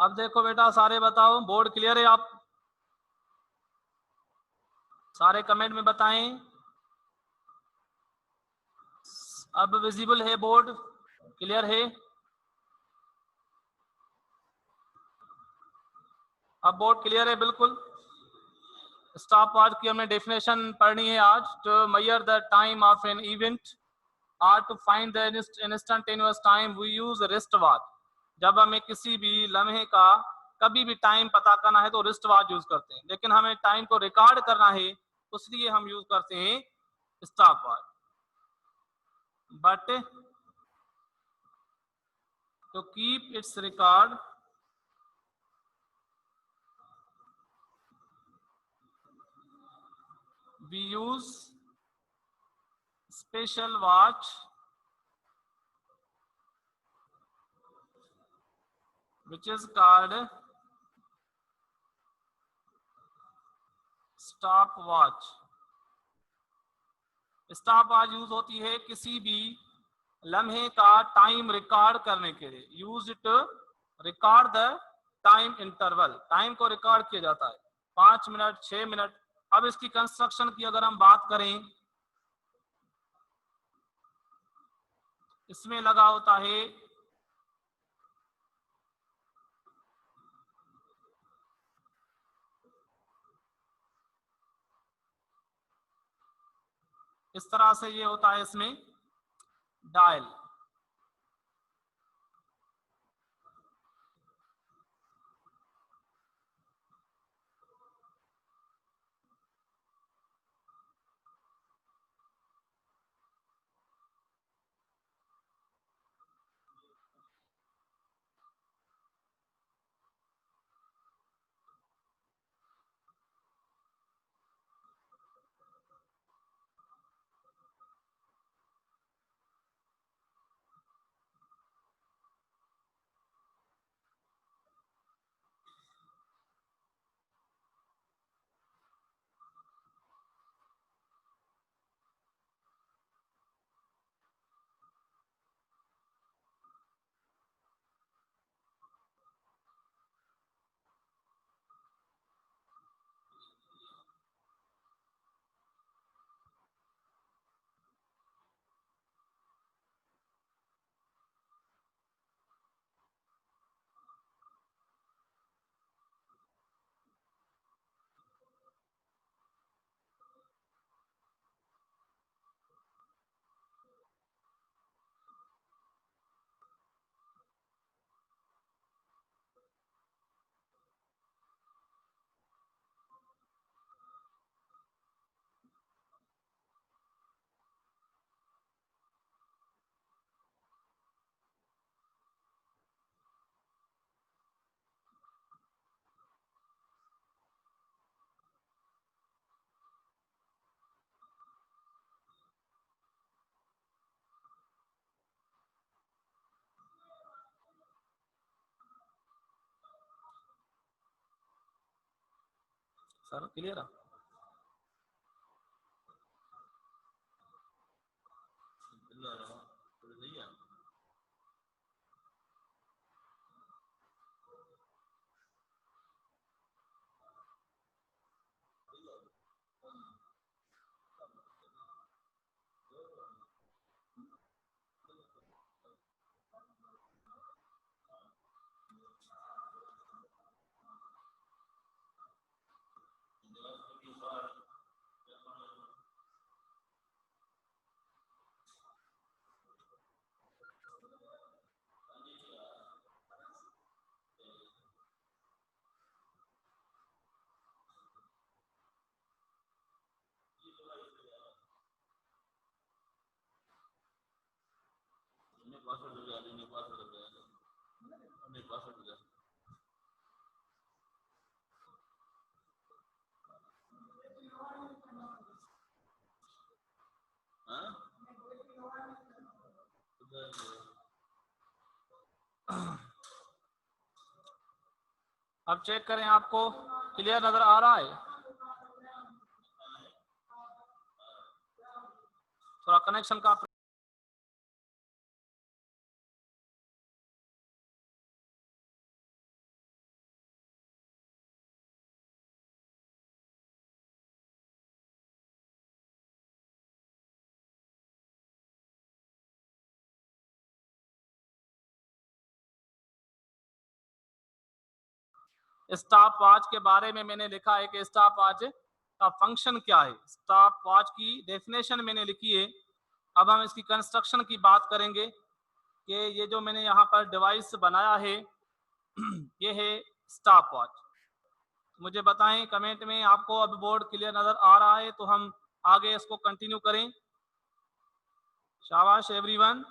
अब देखो बेटा, सारे बताओ, बोर्ड क्लियर है? आप सारे कमेंट में बताएं। अब विजिबल है बोर्ड? क्लियर है? अब बोर्ड क्लियर है बिल्कुल? स्टॉप वॉच की हमने डेफिनेशन पढ़नी है आज। To measure the time of an event और to find the instantaneous time we use wrist watch. जब हमें किसी भी लम्हे का कभी भी टाइम पता करना है तो रिस्ट वॉच यूज करते हैं, लेकिन हमें टाइम को रिकॉर्ड करना है उसलिए हम यूज करते हैं stopwatch. But to keep its record we use special watch which is called stop watch. Stop watch use होती है किसी भी लम्हे का टाइम रिकॉर्ड करने के लिए। Use it record the time interval. Time को रिकॉर्ड किया जाता है 5 मिनट, 6 मिनट। अब इसकी कंस्ट्रक्शन की अगर हम बात करें, इसमें लगा होता है इस तरह से, ये होता है इसमें डायल। सर क्लियर है? अब चेक करें, आपको क्लियर नजर आ रहा है? थोड़ा कनेक्शन का स्टॉप वॉच के बारे में मैंने लिखा है कि स्टॉप वॉच का फंक्शन क्या है, स्टॉप वॉच की डेफिनेशन मैंने लिखी है। अब हम इसकी कंस्ट्रक्शन की बात करेंगे कि ये जो मैंने यहाँ पर डिवाइस बनाया है ये है स्टॉप वॉच। मुझे बताएं कमेंट में, आपको अब बोर्ड क्लियर नजर आ रहा है तो हम आगे इसको कंटिन्यू करें। शाबाश एवरीवन।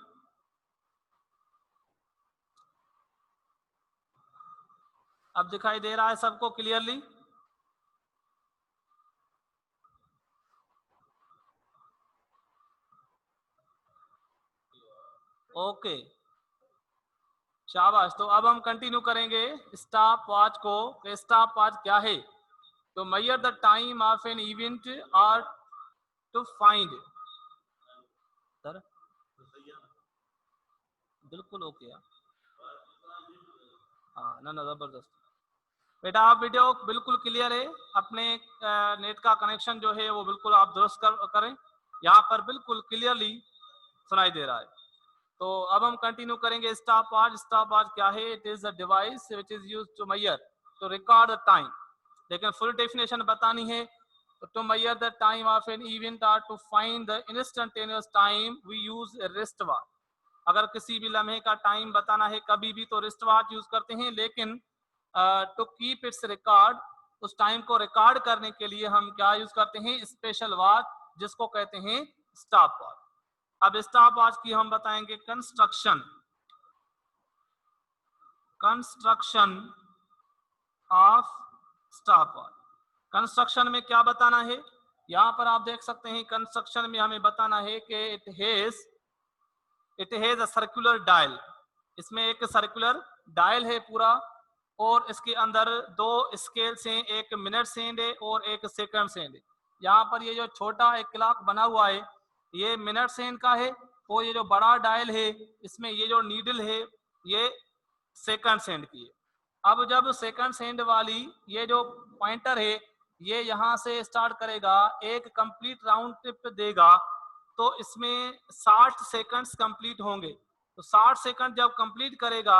अब दिखाई दे रहा है सबको क्लियरली? ओके, शाबाश। तो अब हम कंटिन्यू करेंगे स्टॉप वॉच को। स्टॉप वॉच क्या है? तो major the time of an event और टू फाइंड। सर बिल्कुल ओके यार, हाँ ना ना जबरदस्त। बेटा आप वीडियो बिल्कुल क्लियर है, अपने नेट का कनेक्शन जो है वो बिल्कुल आप दुरुस्त करें। यहाँ पर बिल्कुल क्लियरली सुनाई दे रहा है। तो अब हम कंटिन्यू करेंगे स्टॉप वॉच। स्टॉप वॉच क्या है? It is a device which is used to measure, to record the time. लेकिन फुल डेफिनेशन बतानी है तो to measure the time of an event और to find the instantaneous time we use a wrist watch. अगर किसी भी लम्हे का टाइम बताना है कभी भी तो रिस्ट वॉच यूज करते हैं, लेकिन टू कीप इट्स रिकॉर्ड, उस टाइम को रिकॉर्ड करने के लिए हम क्या यूज करते हैं? स्पेशल वॉच, जिसको कहते हैं स्टॉप वॉच। अब स्टॉप वॉच की हम बताएंगे construction. Construction of stop watch. Construction में क्या बताना है? यहां पर आप देख सकते हैं कंस्ट्रक्शन में हमें बताना है कि it has a circular dial. इसमें एक सर्कुलर डायल है पूरा, और इसके अंदर दो स्केल्स हैं, एक मिनट सेंड है और एक सेकंड सेंड है। यहाँ पर ये जो छोटा एक क्लॉक बना हुआ है ये मिनट सेंड का है, और ये जो बड़ा डायल है इसमें ये जो नीडल है ये सेकंड सेंड की है। अब जब सेकंड सेंड वाली ये जो पॉइंटर है ये यहाँ से स्टार्ट करेगा, एक कंप्लीट राउंड ट्रिप देगा, तो इसमें 60 सेकंड्स कंप्लीट होंगे। तो 60 सेकंड जब कंप्लीट करेगा,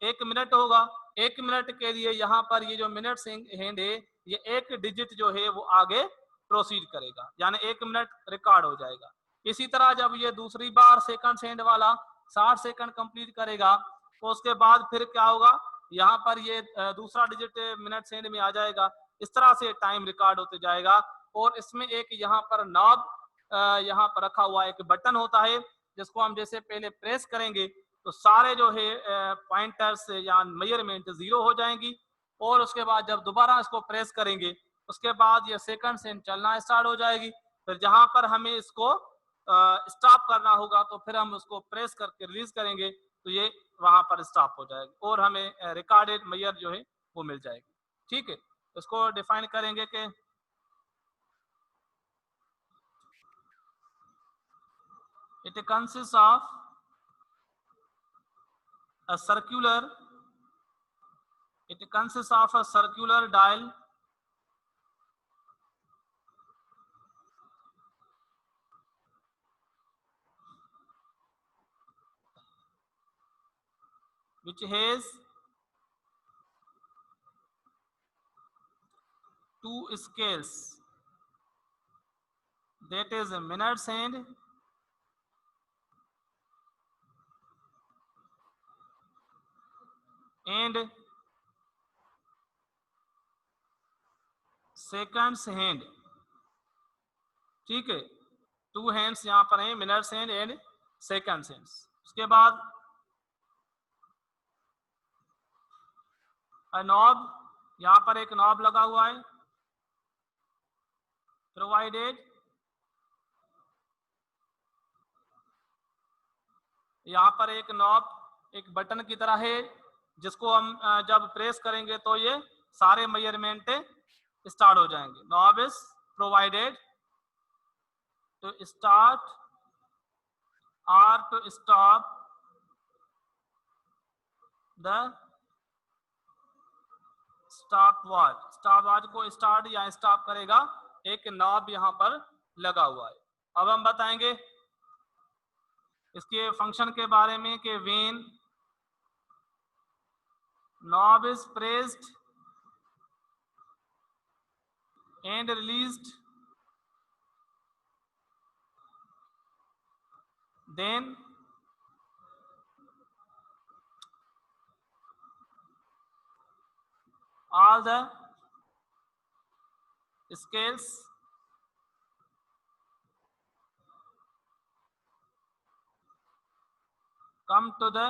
1 मिनट होगा। 1 मिनट के लिए यहाँ पर ये जो मिनट हैंड है ये एक डिजिट जो है वो आगे प्रोसीड करेगा, यानी 1 मिनट रिकॉर्ड हो जाएगा। इसी तरह जब ये दूसरी बार सेकंड हैंड वाला 60 सेकंड कंप्लीट करेगा तो उसके बाद फिर क्या होगा, यहाँ पर ये दूसरा डिजिट मिनट सेंड में आ जाएगा। इस तरह से टाइम रिकॉर्ड होते जाएगा। और इसमें एक यहाँ पर नॉब यहाँ पर रखा हुआ एक बटन होता है, जिसको हम जैसे पहले प्रेस करेंगे तो सारे जो है पॉइंटर्स या मेजरमेंट जीरो हो जाएंगी, और उसके बाद जब दोबारा इसको प्रेस करेंगे उसके बाद ये सेकंड से चलना स्टार्ट हो जाएगी। फिर जहां पर हमें इसको स्टॉप करना होगा तो फिर हम उसको प्रेस करके रिलीज करेंगे तो ये वहां पर स्टॉप हो जाएगी और हमें रिकॉर्डेड मेजर जो है वो मिल जाएगी। ठीक है, इसको डिफाइन करेंगे कि it consists of a circular dial which has two scales, that is minutes and seconds hand। ठीक है, 2 हैंड्स यहाँ पर हैं, minutes hand and seconds hand. उसके बाद नॉब, यहाँ पर एक नॉब लगा हुआ है प्रोवाइडेड। यहाँ पर एक नॉब एक बटन की तरह है जिसको हम जब प्रेस करेंगे तो ये सारे मेजरमेंट स्टार्ट हो जाएंगे। Knob is provided to start और to stop the stop watch. Stop watch को स्टार्ट या स्टॉप करेगा एक नॉब यहाँ पर लगा हुआ है। अब हम बताएंगे इसके फंक्शन के बारे में कि when knob is pressed and released, then all the scales come to the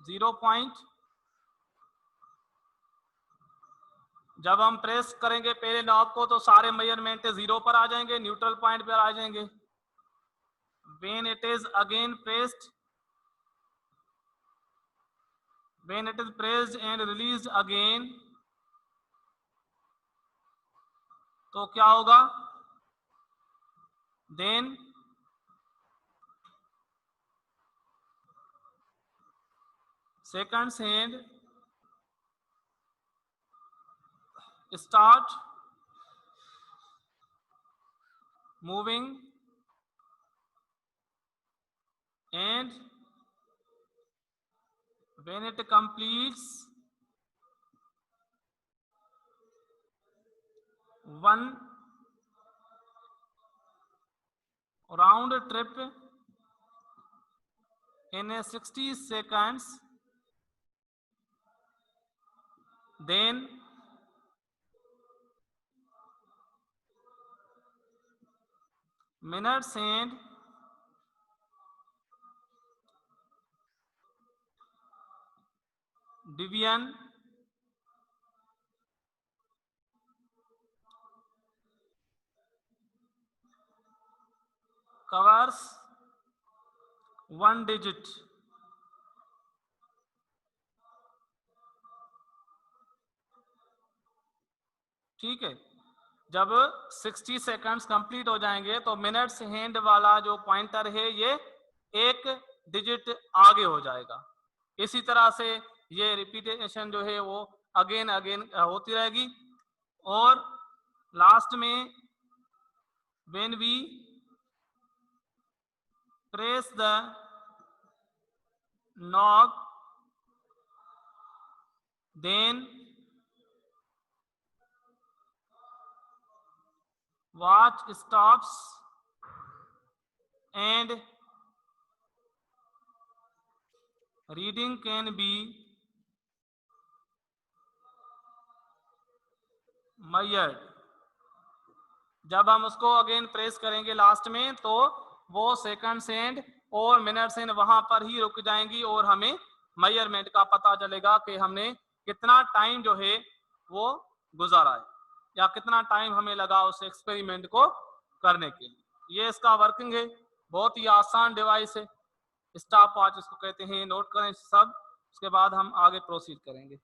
0 point. जब हम प्रेस करेंगे पहले नॉब को तो सारे मेजरमेंट 0 पर आ जाएंगे, न्यूट्रल पॉइंट पर आ जाएंगे. When it is again pressed, when it is pressed and released again, तो क्या होगा? Then second hand start moving and when it completes one round trip in 60 seconds, then minutes and division covers one digit. ठीक है, जब 60 seconds complete हो जाएंगे तो minutes hand वाला जो पॉइंटर है ये एक डिजिट आगे हो जाएगा. इसी तरह से ये रिपीटेशन जो है वो अगेन अगेन होती रहेगी. और लास्ट में when we press the knob, then watch stops and reading can be measured. जब हम उसको अगेन प्रेस करेंगे लास्ट में तो वो सेकंड्स एंड और मिनट्स एंड वहां पर ही रुक जाएंगी और हमें मेजरमेंट का पता चलेगा कि हमने कितना टाइम जो है वो गुजारा है या कितना टाइम हमें लगा उस एक्सपेरिमेंट को करने के लिए. ये इसका वर्किंग है, बहुत ही आसान डिवाइस है. स्टॉप वॉच इसको कहते हैं, नोट करें सब. उसके बाद हम आगे प्रोसीड करेंगे.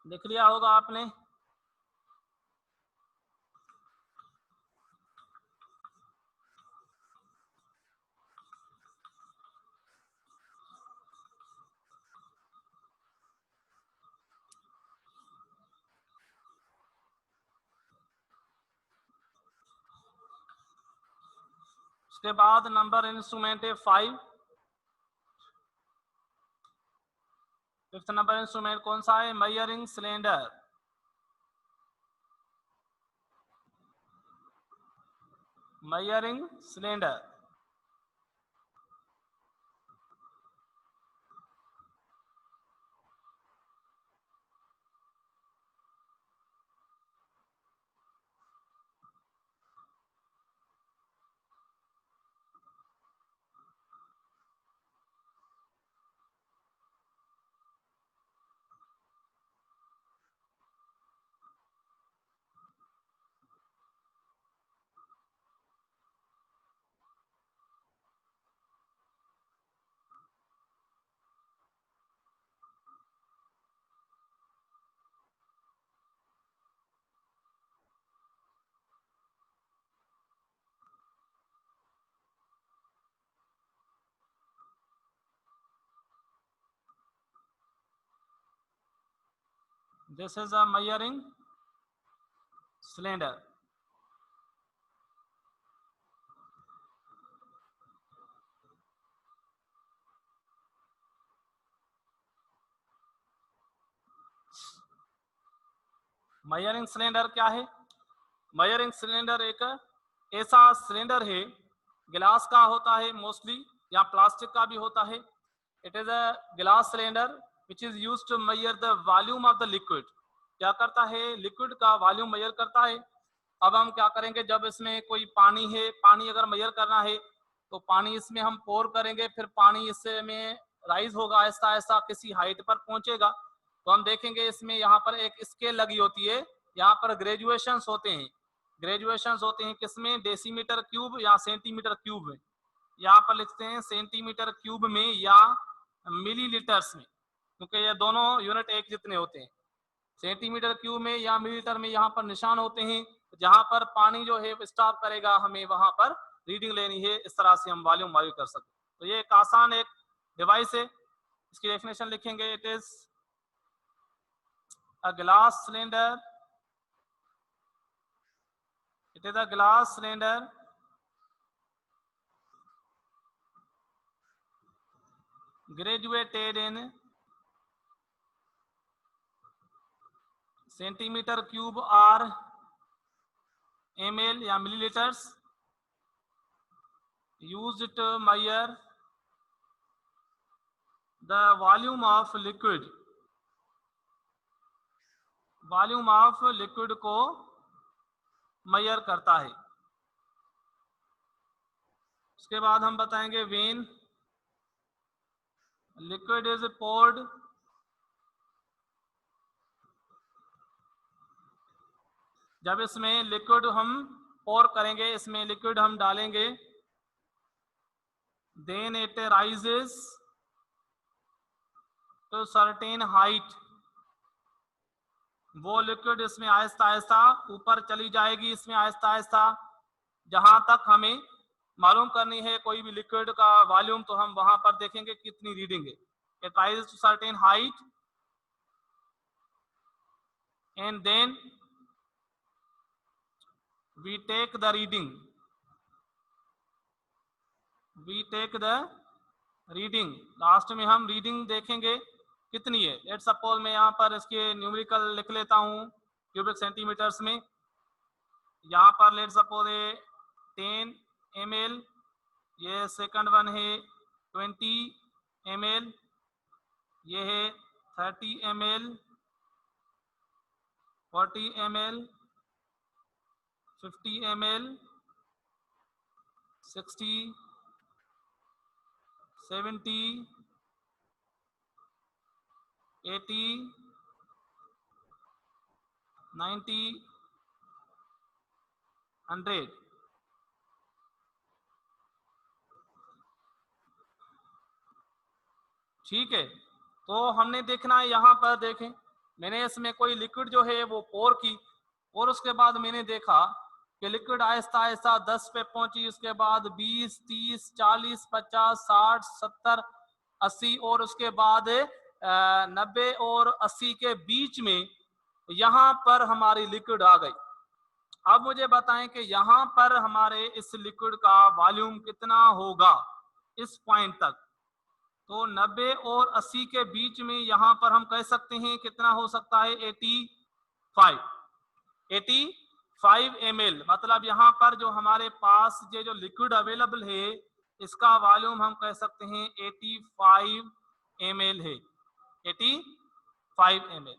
लिख लिया होगा आपने. उसके बाद नंबर इंस्ट्रूमेंट है 5. फिफ्थ नंबर इंस्ट्रूमेंट कौन सा है? Measuring cylinder. Measuring cylinder. This is a measuring cylinder. Measuring cylinder क्या है? मेजरिंग सिलेंडर एक ऐसा सिलेंडर है, गिलास का होता है मोस्टली, या प्लास्टिक का भी होता है। It is a glass cylinder which is used to measure the volume of the liquid. क्या करता है? लिक्विड का वॉल्यूम मेजर करता है। अब हम क्या करेंगे, जब इसमें कोई पानी है, पानी अगर मेजर करना है तो पानी इसमें हम पोर करेंगे, फिर पानी इससे में राइज होगा, ऐसा ऐसा किसी हाइट पर पहुंचेगा। तो हम देखेंगे इसमें यहाँ पर एक स्केल लगी होती है, यहाँ पर ग्रेजुएशंस होते हैं। ग्रेजुएशंस होते हैं किसमें? डेसीमीटर क्यूब या सेंटीमीटर क्यूब में। यहाँ पर लिखते हैं सेंटीमीटर क्यूब में या मिलीलीटर्स में, क्योंकि ये दोनों यूनिट एक जितने होते हैं। सेंटीमीटर क्यूब में या मिलीलीटर में यहाँ पर निशान होते हैं। जहां पर पानी जो है स्टॉप करेगा, हमें वहां पर रीडिंग लेनी है। इस तरह से हम वॉल्यूम मेजर कर सकते हैं। तो ये एक आसान एक डिवाइस है। इसकी डेफिनेशन लिखेंगे, it is a glass cylinder. It is a glass cylinder graduated in centimeter cube or ml या milliliters, used to measure the volume of liquid. Volume of liquid को मेजर करता है। उसके बाद हम बताएंगे व्हेन लिक्विड इज पोर्ड जब इसमें लिक्विड हम पोर करेंगे, इसमें लिक्विड हम डालेंगे, then it rises to certain height. वो लिक्विड इसमें आहिस्ता आहिस्ता ऊपर चली जाएगी, इसमें आहिस्ता आहिस्ता, जहां तक हमें मालूम करनी है कोई भी लिक्विड का वॉल्यूम, तो हम वहां पर देखेंगे कितनी रीडिंग है। It rises to certain height and then we take the reading last में हम रीडिंग देखेंगे कितनी है। लेट्स सपोज मैं यहाँ पर इसके न्यूमेरिकल लिख लेता हूँ क्यूबिक सेंटीमीटर्स में। यहाँ पर लेट्स सपोज 10 ml, ये सेकंड वन है 20 ml, ये है 30 ml, 40 ml, 50 ml, 60, 70, 80, 90, 100। ठीक है, तो हमने देखना है, यहाँ पर देखें मैंने इसमें कोई लिक्विड जो है वो पोर की, और उसके बाद मैंने देखा कि लिक्विड आहिस्ता आहिस्ता 10 पे पहुंची, उसके बाद 20, 30, 40, 50, 60, 70, 80, और उसके बाद 90 और 80 के बीच में यहाँ पर हमारी लिक्विड आ गई। अब मुझे बताएं कि यहाँ पर हमारे इस लिक्विड का वॉल्यूम कितना होगा इस पॉइंट तक। तो 90 और 80 के बीच में यहाँ पर हम कह सकते हैं कितना हो सकता है, 85 ml। मतलब यहाँ पर जो हमारे पास ये जो लिक्विड अवेलेबल है इसका वॉल्यूम हम कह सकते हैं 85 ml है, 85 ml।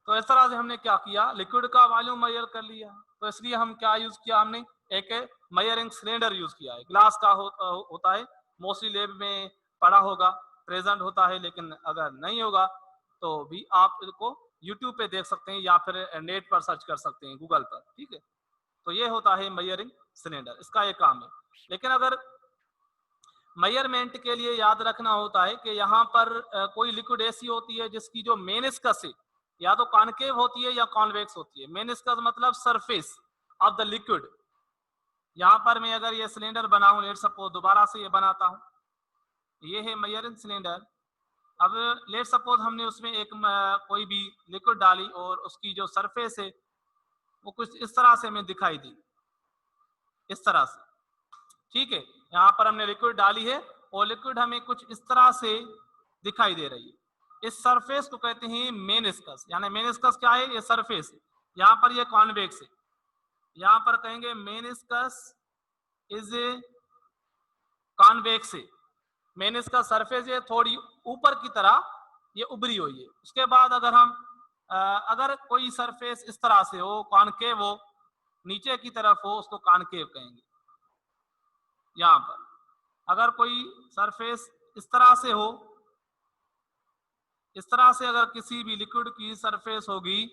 तो इस तरह से हमने क्या किया, लिक्विड का वॉल्यूम मेजर कर लिया। तो इसलिए हम क्या यूज किया, हमने एक मेजरिंग सिलेंडर यूज किया है, ग्लास का होता है, मोस्टली लैब में पड़ा होगा, प्रेजेंट होता है, लेकिन अगर नहीं होगा तो भी आप इसको यूट्यूब पे देख सकते हैं या फिर नेट पर सर्च कर सकते हैं, गूगल पर, ठीक है। तो ये होता है मेजरिंग सिलेंडर, इसका ये काम है। लेकिन अगर मेजरमेंट के लिए याद रखना होता है कि यहाँ पर कोई लिक्विड ऐसी होती है जिसकी जो मेनिस्कस है या तो कॉनकेव होती है या कॉन्वेक्स होती है। मेनिस्कस मतलब सरफेस ऑफ द लिक्विड। यहाँ पर मैं अगर ये सिलेंडर बनाऊं, लेट सपोज दोबारा से ये बनाता हूं, ये है मेजरिंग सिलेंडर। अब लेट सपोज हमने उसमें एक कोई भी लिक्विड डाली और उसकी जो सरफेस है वो कुछ इस तरह से हमें दिखाई दी, इस तरह से, ठीक है। यहाँ पर हमने लिक्विड डाली है और लिक्विड हमें कुछ इस तरह से दिखाई दे रही है। इस सरफेस को कहते हैं मेनिस्कस, यानी मेनिस्कस क्या है, ये सरफेस है। यहाँ पर ये कॉन्वेक्स है, यहाँ पर कहेंगे मेनिस्कस इज ए कॉन्वेक्स है। मेनिस्कस सरफेस है, थोड़ी ऊपर की तरह ये उभरी हुई है। उसके बाद अगर हम अगर कोई सरफेस इस तरह से हो, कॉनकेव हो, नीचे की तरफ हो, उसको कॉनकेव कहेंगे। यहाँ पर अगर कोई सरफेस इस तरह से हो, इस तरह से अगर किसी भी लिक्विड की सरफेस होगी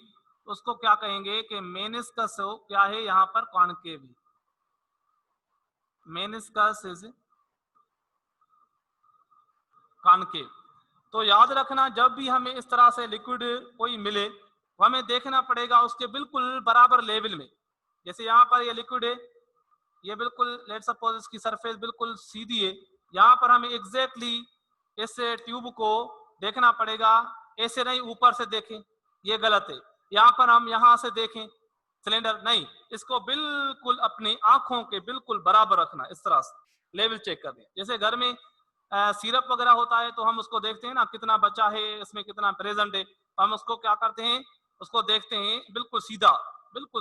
तो उसको क्या कहेंगे कि मेनिस्कस हो, क्या है यहाँ पर कॉनकेव है, मेनिस्कस इज कॉनकेव। तो याद रखना, जब भी हमें इस तरह से लिक्विड कोई मिले तो हमें देखना पड़ेगा उसके बिल्कुल बराबर लेवल में। जैसे यहाँ पर ये लिक्विड है, ये बिल्कुल लेट सपोज इसकी सरफेस बिल्कुल सीधी है, यहाँ पर हमें एग्जैक्टली इस ट्यूब को देखना पड़ेगा, ऐसे नहीं ऊपर से देखें, ये गलत है। यहाँ पर हम यहाँ से देखें सिलेंडर, नहीं, इसको बिल्कुल अपनी आंखों के बिल्कुल बराबर रखना, इस तरह से लेवल चेक कर दें। जैसे घर में सिरप वगैरह होता है तो हम उसको देखते हैं ना, कितना बचा है, इसमें कितना प्रेजेंट है, तो हम उसको क्या करते हैं, उसको देखते हैं बिल्कुल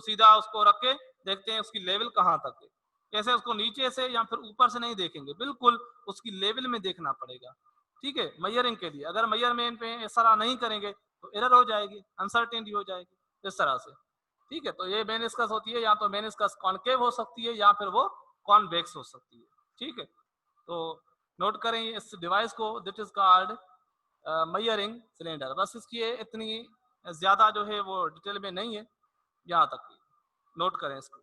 सीधा उसको रख के देखते हैं उसकी लेवल कहाँ तक है। कैसे, उसको नीचे से या फिर ऊपर से नहीं देखेंगे, बिल्कुल उसकी लेवल में देखना पड़ेगा, ठीक है, मेजरिंग के लिए। अगर मेजरमेंट पे इस तरह नहीं करेंगे तो एरर हो जाएगी, अनसर्टेनिटी हो जाएगी, इस तरह से, ठीक है। तो ये मेनिस्कस होती है, या तो मेनिस्कस कॉनकेव हो सकती है या फिर वो कॉन्वेक्स हो सकती है, ठीक है। तो नोट करें इस डिवाइस को, that is called measuring cylinder. बस इसकी इतनी ज्यादा जो है वो डिटेल में नहीं है, यहाँ तक नोट करें इसको।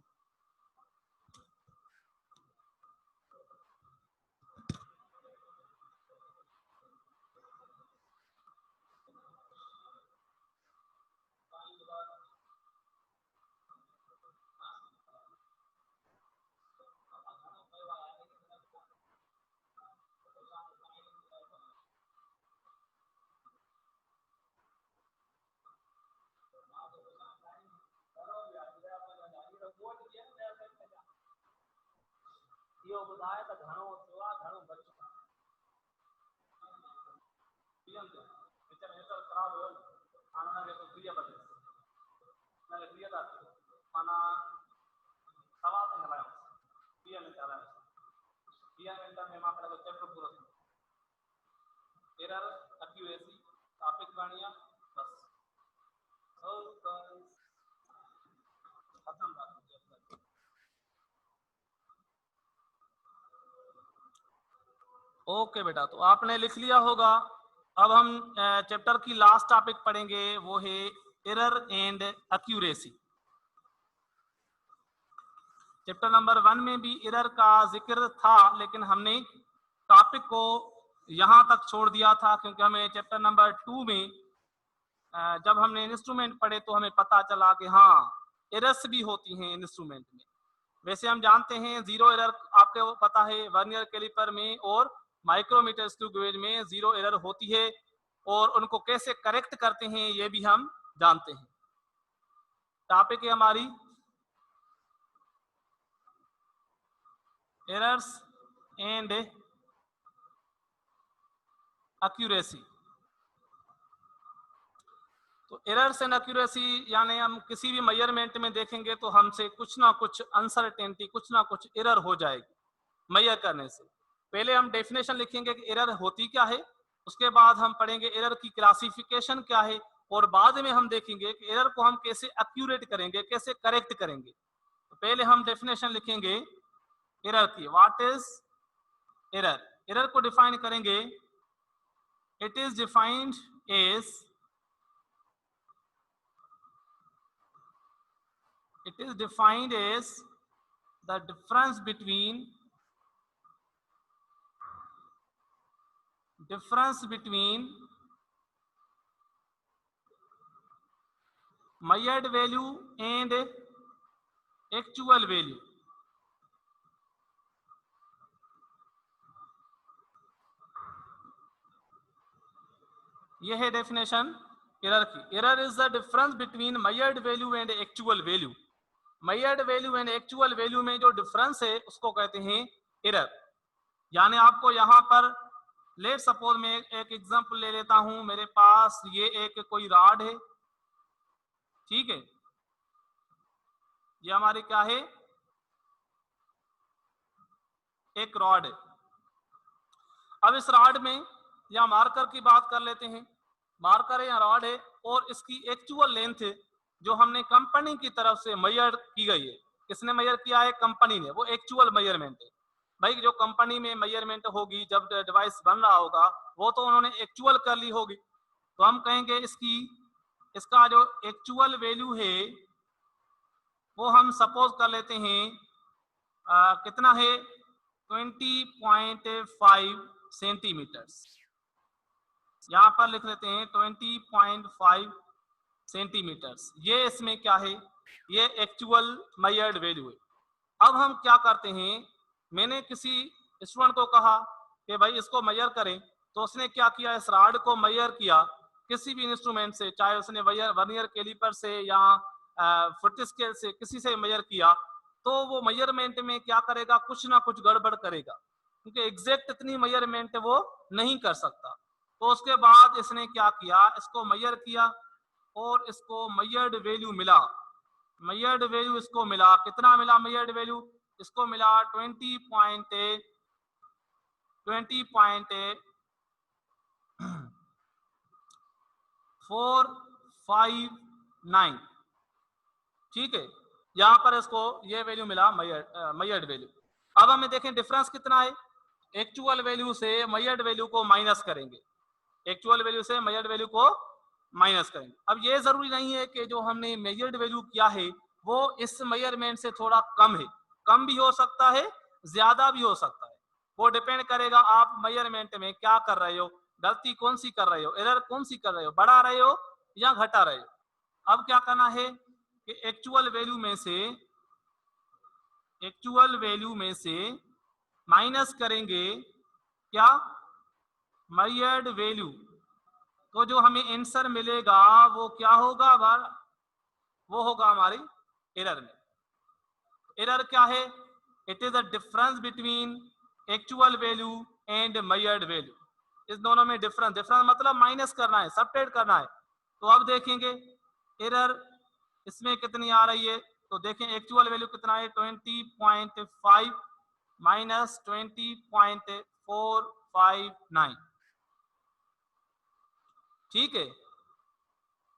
यो बुधाए त घणो सेवा घणो बचो पीएम के पिक्चर नेचर खराब हो आना के तो क्रिया बदले ना क्रिया दा माना सवाल से हलायो पीएम ने चला पीएम इंटर में मापड़ा को चैप्टर पूरा एरर एक्यूरेसी टॉपिक बानिया बस सब खत्म बात। ओके बेटा, तो आपने लिख लिया होगा। अब हम चैप्टर की लास्ट टॉपिक पढ़ेंगे, वो है error and accuracy. Chapter number 1 में भी एरर का जिक्र था, लेकिन हमने टॉपिक को यहां तक छोड़ दिया था क्योंकि हमें चैप्टर नंबर 2 में जब हमने इंस्ट्रूमेंट पढ़े तो हमें पता चला कि हाँ, एरर्स भी होती हैं इंस्ट्रूमेंट में। वैसे हम जानते हैं जीरो एरर, आपको पता है वर्नियर कैलिपर में और माइक्रोमीटर स्क्रू गेज में जीरो एरर होती है, और उनको कैसे करेक्ट करते हैं ये भी हम जानते हैं। टॉपिक है हमारी एरर्स एंड एक्यूरेसी। तो एरर्स एंड एक्यूरेसी यानी हम किसी भी मेजरमेंट में देखेंगे तो हमसे कुछ ना कुछ अनसर्टेनिटी, कुछ ना कुछ एरर हो जाएगी मेजर करने से। पहले हम डेफिनेशन लिखेंगे कि एरर होती क्या है, उसके बाद हम पढ़ेंगे एरर की क्लासिफिकेशन क्या है, और बाद में हम देखेंगे कि एरर को हम कैसे एक्यूरेट करेंगे, कैसे करेक्ट करेंगे। तो पहले हम डेफिनेशन लिखेंगे एरर की। What is error? एरर को डिफाइन करेंगे, it is defined as, it is defined as the difference between measured value and actual value। यह है डेफिनेशन एरर की। Error is the difference between measured value and actual value. Measured value and actual value में जो difference है उसको कहते हैं error. यानी आपको यहाँ पर लेट सपोज मैं एक एग्जांपल ले लेता हूं, मेरे पास ये एक कोई रॉड है, ठीक है, ये हमारी क्या है, एक रॉड है। अब इस रॉड में या मार्कर की बात कर लेते हैं, मार्कर है या रॉड है, और इसकी एक्चुअल लेंथ है जो हमने कंपनी की तरफ से मेजर की गई है। किसने मेजर किया है? कंपनी ने। वो एक्चुअल मेजरमेंट है भाई। जो कंपनी में मेजरमेंट होगी जब डिवाइस बन रहा होगा वो तो उन्होंने एक्चुअल कर ली होगी। तो हम कहेंगे इसका जो एक्चुअल वैल्यू है वो हम सपोज कर लेते हैं कितना है, 20.5 सेंटीमीटर। यहां पर लिख लेते हैं 20.5 सेंटीमीटर। ये इसमें क्या है, ये एक्चुअल मेजर्ड वैल्यू है। अब हम क्या करते हैं, मैंने किसी स्टूडेंट को कहा कि भाई इसको मेजर करें, तो उसने क्या किया, इस रॉड को मेजर किया किसी भी इंस्ट्रूमेंट से, चाहे उसने वर्नियर कैलिपर से या फुट स्केल से, किसी से मेजर किया, तो वो मेजरमेंट में क्या करेगा, कुछ ना कुछ गड़बड़ करेगा, क्योंकि एग्जैक्ट इतनी मेजरमेंट वो नहीं कर सकता। तो उसके बाद इसने क्या किया, इसको मेजर किया और इसको मेजर्ड वैल्यू मिला। मेजर्ड वैल्यू इसको मिला, कितना मिला मेजर्ड वैल्यू? इसको मिला 20.459, ठीक है। यहां पर इसको ये वैल्यू मिला, मेजर्ड वैल्यू। अब हमें देखें डिफरेंस कितना है, एक्चुअल वैल्यू से मेजर्ड वैल्यू को माइनस करेंगे, एक्चुअल वैल्यू से मेजर्ड वैल्यू को माइनस करेंगे। अब ये जरूरी नहीं है कि जो हमने मेजर्ड वैल्यू किया है वो इस मेजरमेंट से थोड़ा कम है, कम भी हो सकता है, ज्यादा भी हो सकता है। वो डिपेंड करेगा आप मेजरमेंट में क्या कर रहे हो, गलती कौन सी कर रहे हो, एरर कौन सी कर रहे हो, बढ़ा रहे हो या घटा रहे हो। अब क्या करना है कि एक्चुअल वैल्यू में से माइनस करेंगे क्या, मेजर्ड वैल्यू। तो जो हमें आंसर मिलेगा वो क्या होगा, वो होगा हमारी एरर में। एरर क्या है? It is the difference between actual value and measured value. इस दोनों में डिफरेंस, डिफरेंस मतलब माइनस करना है, सबट्रैक्ट करना है। तो अब देखेंगे एरर इसमें कितनी आ रही है, तो देखें एक्चुअल वैल्यू कितना है, 20.5 माइनस 20.459, ठीक है।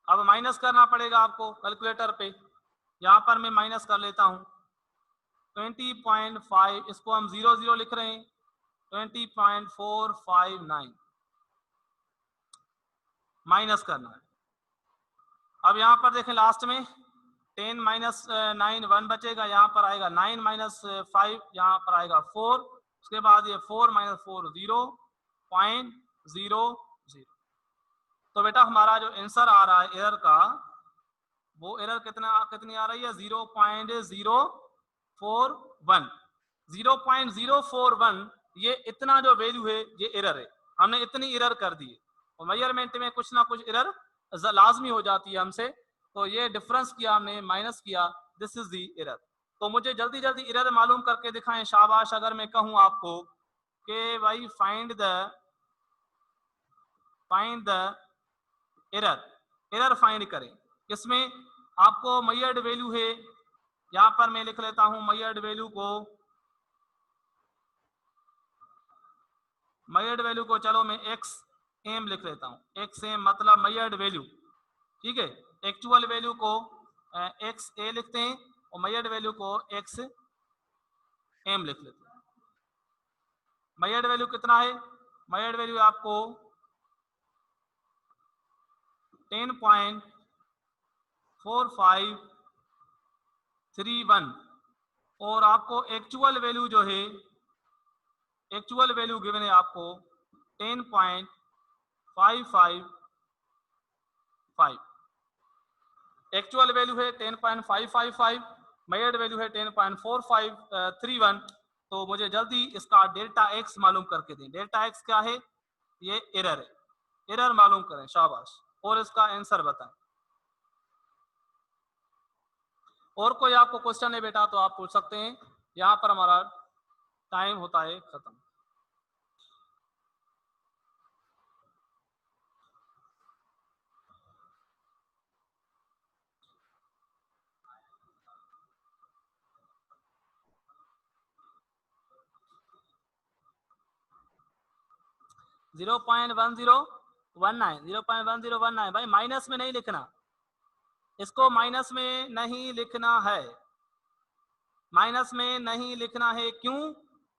अब माइनस करना पड़ेगा आपको कैलकुलेटर पे, यहां पर मैं माइनस कर लेता हूं 20.5, इसको हम 00 लिख रहे हैं, 20.459 माइनस करना है। अब यहां पर देखें लास्ट में 10 माइनस 9 1 बचेगा, यहां पर आएगा 9 माइनस 5, यहां पर आएगा 4, उसके बाद ये 4 माइनस 4 0.00। तो बेटा हमारा जो आंसर आ रहा है एरर का, वो एरर कितनी आ रही है, 0.041। 0.041 ये इतना जो वैल्यू है ये एरर है, हमने इतनी एरर कर दी है। और मेजरमेंट में कुछ ना कुछ एरर लाजमी हो जाती है हमसे, तो ये डिफरेंस किया हमने, माइनस किया, दिस इज दी एरर। तो मुझे जल्दी जल्दी एरर मालूम करके दिखाएं, शाबाश। अगर मैं कहूं आपको कि भाई find the find the error find करें। इसमें आपको मेजर्ड वैल्यू है, यहां पर मैं लिख लेता हूं मेजर्ड वैल्यू को चलो मैं एक्स एम लिख लेता हूं। एक्स एम मतलब मेजर्ड वैल्यू, ठीक है। एक्चुअल वैल्यू को एक्स ए लिखते हैं और मेजर्ड वैल्यू को एक्स एम लिख लेते हैं। मेजर्ड वैल्यू कितना है? मेजर्ड वैल्यू आपको 10.4531 और आपको एक्चुअल वैल्यू जो है, एक्चुअल वैल्यू गिवन है आपको 10.555। एक्चुअल वैल्यू है 10.555, मेजर्ड वैल्यू है 10.4531। तो मुझे जल्दी इसका डेल्टा एक्स मालूम करके दें। डेल्टा एक्स क्या है? ये एरर है, एरर मालूम करें, शाबाश। और इसका आंसर बताएं। और कोई आपको क्वेश्चन है बेटा तो आप पूछ सकते हैं, यहां पर हमारा टाइम होता है खत्म। जीरो पॉइंट 1019 भाई माइनस में नहीं लिखना, इसको माइनस में नहीं लिखना है, माइनस में नहीं लिखना है। क्यों?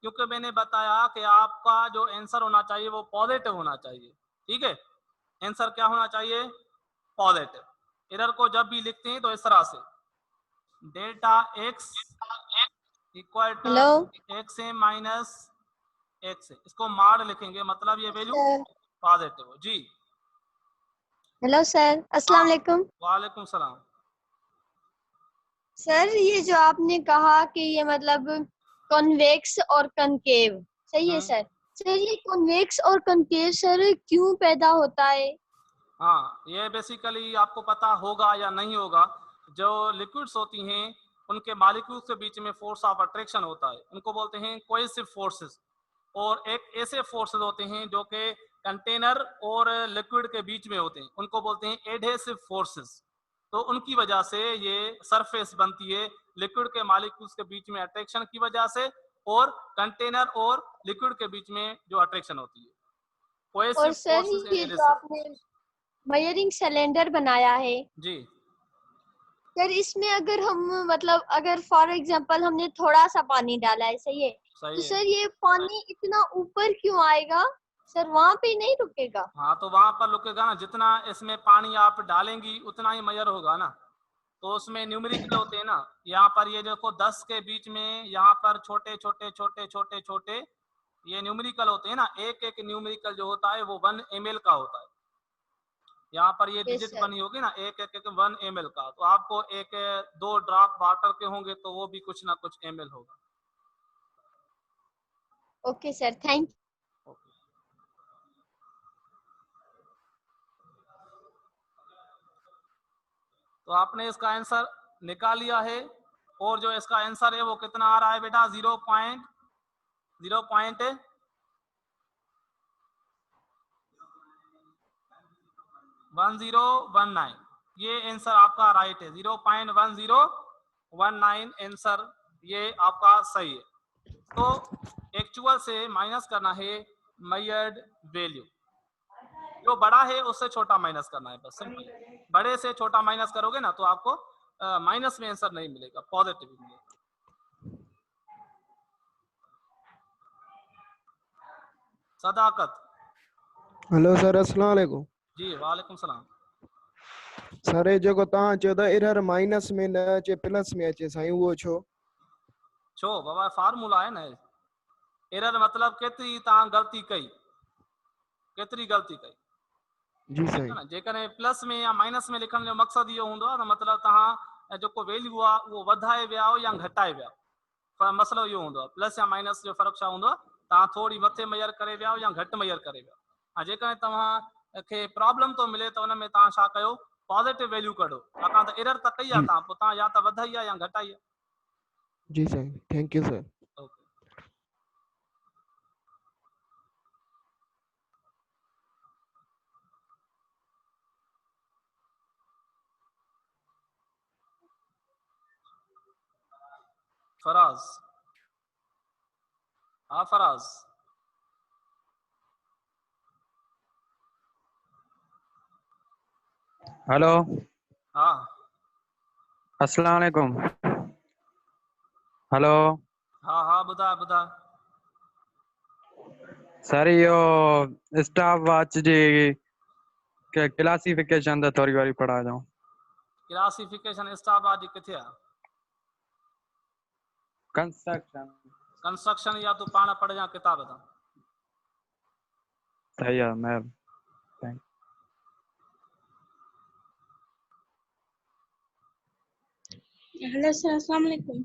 क्योंकि मैंने बताया कि आपका जो आंसर होना चाहिए वो पॉजिटिव होना चाहिए, ठीक है। आंसर क्या होना चाहिए? पॉजिटिव। एरर को जब भी लिखते हैं तो इस तरह से delta x equal to x a minus x, इसको मार लिखेंगे, मतलब ये वैल्यू पॉजिटिव हो। जी हेलो सर, अस्सलाम वालेकुम। वालेकुम सलाम। सर ये जो आपने कहा कि ये मतलब कॉन्वेक्स और कनकेव, सही है सर? सर ये कॉन्वेक्स और कनकेव सर क्यों पैदा होता है? हाँ, ये बेसिकली आपको पता होगा या नहीं होगा, जो लिक्विड्स होती हैं उनके मॉलिक्यूल्स के बीच में फोर्स ऑफ अट्रैक्शन होता है, उनको बोलते हैं कोहेसिव फोर्सेस। और एक ऐसे फोर्सेस होते हैं जो कि कंटेनर और लिक्विड के बीच में होते हैं, उनको बोलते हैं एडहेसिव फोर्सेस। तो उनकी वजह से ये सरफेस बनती है लिक्विड के मॉलिक्यूल्स के बीच में अट्रैक्शन की वजह से, और कंटेनर और लिक्विड के बीच में जो अट्रैक्शन होती है, और कोहेसिव सर फोर्सेस एंड ये जो एडहेसिव। आपने मेजरिंग सिलेंडर बनाया है जी सर, इसमें अगर हम मतलब अगर फॉर एग्जांपल हमने थोड़ा सा पानी डाला है, सही है, तो सही है। सर ये पानी इतना ऊपर क्यों आएगा? सर वहां पे नहीं रुकेगा? हाँ तो वहां पर रुकेगा ना, जितना इसमें पानी आप डालेंगी उतना ही मेजर होगा ना। तो उसमें न्यूमेरिकल होते हैं ना, यहाँ पर ये देखो 10 के बीच में यहाँ पर छोटे छोटे छोटे छोटे छोटे ये न्यूमेरिकल होते हैं ना, एक एक न्यूमेरिकल जो होता है वो 1 ml का होता है। यहाँ पर ये यस डिजिट सर। बनी होगी ना, एक एक एक 1 ml का, तो आपको एक 2 ड्रॉप वाटर के होंगे तो वो भी कुछ ना कुछ ml होगा। Okay sir, thank. ओके। तो आपने इसका आंसर निकाल लिया है, और जो इसका आंसर है वो कितना आ रहा है बेटा? 0.1019। ये आंसर आपका राइट है, 0.1019 आंसर ये आपका सही है। तो एक्चुअल से माइनस करना है मेजर्ड वैल्यू, जो बड़ा है उससे छोटा माइनस करना है, बस सिंपल। बड़े से छोटा माइनस करोगे ना तो आपको माइनस में आंसर नहीं मिलेगा, पॉजिटिव मिलेगा। सदाकत। हेलो सर, अस्सलाम वालेकुम। जी वालेकुम सलाम। सर ये जेको तव्हां चयो था एरर माइनस में न अचे प्लस में अचे साईं, उहो छो? छो बाबा, फार्मूला है ना। एरर मतलब केतरी तव्हां गलती कई, केतरी गलती कई, जी ठीक साईं। है ना। जेकॾहिं प्लस में या माइनस में लिखण जो मक़सदु इहो हूंदो आहे त मतिलबु तव्हां जेको वैल्यू आहे उहो वधाए विया हो या घटाए विया हो। पर मसइलो इहो हूंदो आहे, प्लस या माइनस जो फ़र्क़ु छा हूंदो आहे, तव्हां थोरी मथे मेजर करे विया हो या घटि मेजर करे विया हो। ऐं जेकॾहिं तव्हांखे प्रॉब्लम थो मिले त हुन में तव्हां छा कयो, पॉज़िटिव वैल्यू कढो, छाकाणि त एरर त कई आहे जी तव्हां, पोइ तव्हां या त वधाई आहे या घटाई आहे। जी साईं, thank you sir. Okay. Faraz, हाँ फराज। हेलो, हाँ अस्सलाम वालेकुम। हेलो हाँ हाँ, ॿुधा ॿुधा। सर, इहो स्टॉप वॉच जी क्लासिफिकेशन त थोरी वारी पढ़ा जाऊं। क्लासिफिकेशन स्टॉपवॉच जी किथे आहे? कंस्ट्रक्शन। कंस्ट्रक्शन या तू पाण पढ़ जा किताब था। सही है मैम। हेलो सर, अस्सलाम वालेकुम।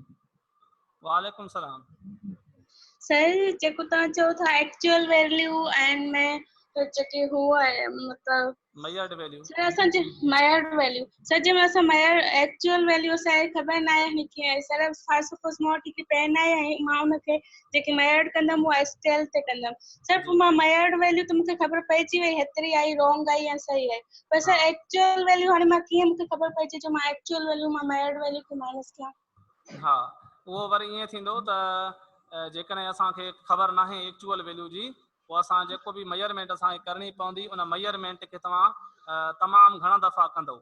वालेकुम सलाम। सर जेको तव्हां चओ था एक्चुअल वैल्यू एंड में तो जेके हुआ है मतलब मेजर्ड वैल्यू। सर असांजे मेजर्ड वैल्यू सर जंहिंमें असां मेजर एक्चुअल वैल्यू असांखे ख़बर न आहे कीअं आहे सर। फॉर सपोज मां वटि हिकु पेन आहे, मां उनखे जेकी मेजर्ड कंदमि उहा स्केल ते कंदमि सर। पोइ मां मेजर्ड वैल्यू त मूंखे ख़बर पइजी वई हेतिरी आई, रॉन्ग आई या सही आहे, पर सर एक्चुअल वैल्यू हाणे मां कीअं मूंखे ख़बर पइजे जो मां एक्चुअल वैल्यू मां मेजर्ड वैल्यू खे माइनस कयां? हाँ, उहो वरी ईअं थींदो त जेकॾहिं असांखे ख़बर नाहे एक्चुअल वैल्यू जी, पोइ असां जेको बि मेजरमेंट असांखे करणी पवंदी उन मेजरमेंट खे तव्हां तमामु घणा दफ़ा कंदो।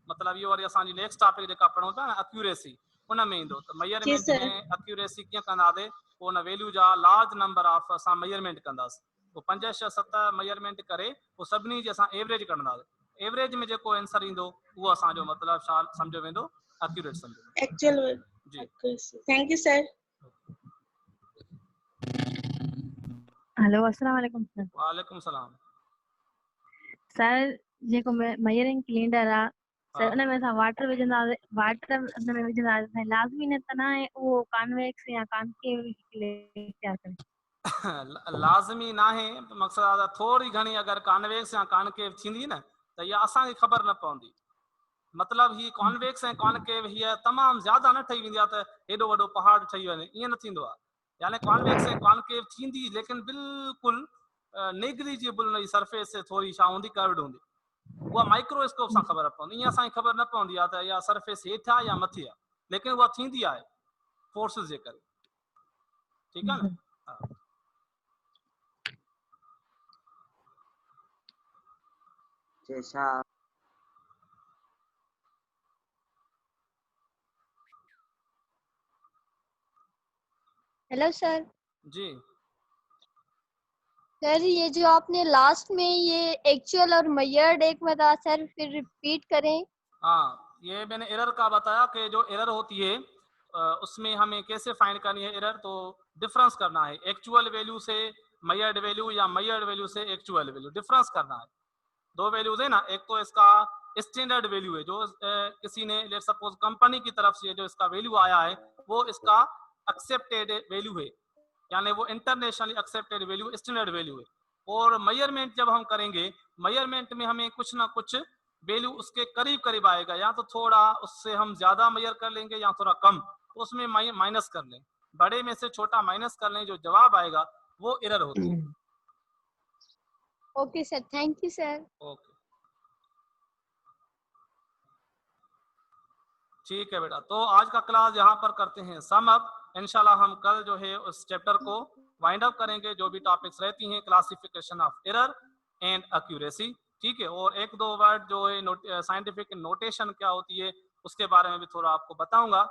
मतिलबु इहो वरी असांजी नेक्स्ट टॉपिक जेका पढ़ूं था न एक्यूरेसी, उन में ईंदो। त मेजरमेंट में एक्यूरेसी कीअं कंदासीं, पोइ उन वैल्यू जा लार्ज नंबर ऑफ असां मेजरमेंट कंदासीं। पोइ 5 6 7 मेजरमेंट करे पोइ सभिनी जी असां एवरेज कढंदासीं। एवरेज में जेको आंसर ईंदो उहो असांजो मतिलबु छा सम्झो वेंदो, एक्यूरेट सम्झो एक्चुअल जी। Thank you sir. हेलो, अस्सलाम वालेकुम सर। वालेकुम सलाम। सर जेको मयरिंग सिलेंडर आहे सर, हाँ। उन में असां वाटर विझंदासीं, वाटर उन में विझंदासीं, लाज़मी न त न आहे उहो कॉन्वेक्स या कॉन्केव तयार करे? लाज़मी नाहे, मक़सदु आहे त थोरी घणी अगरि कॉन्वेक्स या कॉन्केव थींदी न त इहा असांखे ख़बर न पवंदी। मतिलबु ही कॉन्वेक्स ऐं कॉन्केव हीअ तमामु ज़्यादा न ठही वेंदी आहे त हेॾो वॾो पहाड़ ठही वञे, ईअं न थींदो आहे। यानी कॉन्वेक्स ऐं कॉन्केव थींदी, लेकिन बिल्कुलु नेग्लिजिबल हुनजी सरफेस थोरी छा हूंदी, कर्व्ड हूंदी। उहा माइक्रोस्कोप सां ख़बर पवंदी, ईअं असांखे ख़बर न पवंदी आहे त इहा सरफेस हेठि आहे या मथे आहे, लेकिन उहा थींदी आहे फोर्सिस जे करे। ठीकु आहे न? हा। Hello sir. जी सर ये जो आपने लास्ट में ये एक्चुअल और मेजर्ड एक बताया सर, फिर रिपीट करें। हाँ, ये मैंने एरर का बताया कि जो एरर होती है उसमें हमें कैसे फाइंड करनी है एरर। तो डिफरेंस करना है एक्चुअल वैल्यू से मेजर्ड वैल्यू या मेजर्ड वैल्यू से एक्चुअल वैल्यू, डिफरेंस करना है। दो वैल्यूज है ना, एक तो इसका स्टैंडर्ड वैल्यू है जो किसी ने लेट सपोज कंपनी की तरफ से जो इसका वैल्यू आया है वो इसका एक्सेप्टेड वैल्यू है, यानी वो internationally accepted value standard value है। और मेजरमेंट जब हम करेंगे, मेजरमेंट में हमें कुछ ना कुछ वैल्यू उसके करीब करीब आएगा, या तो थोड़ा उससे हम ज्यादा मेजर कर लेंगे या थोड़ा कम, तो उसमें माइनस कर लें, बड़े में से छोटा माइनस कर लें, जो जवाब आएगा वो एरर होती है। Okay sir, thank you sir. Okay ठीक है बेटा, तो आज का क्लास यहाँ पर करते हैं सम अप। इंशाल्लाह हम कल जो है उस चैप्टर को वाइंड अप करेंगे, जो भी टॉपिक्स रहती हैं, classification of error and accuracy. ठीक है, और एक दो वर्ड जो है साइंटिफिक नोटेशन क्या होती है उसके बारे में भी थोड़ा आपको बताऊंगा।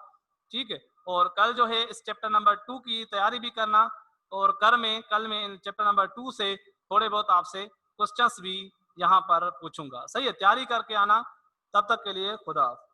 ठीक है, और कल जो है इस चैप्टर नंबर 2 की तैयारी भी करना, और कल में चैप्टर नंबर 2 से थोड़े बहुत आपसे क्वेश्चंस भी यहाँ पर पूछूंगा। सही है, तैयारी करके आना। तब तक के लिए खुदा हाफ़िज़।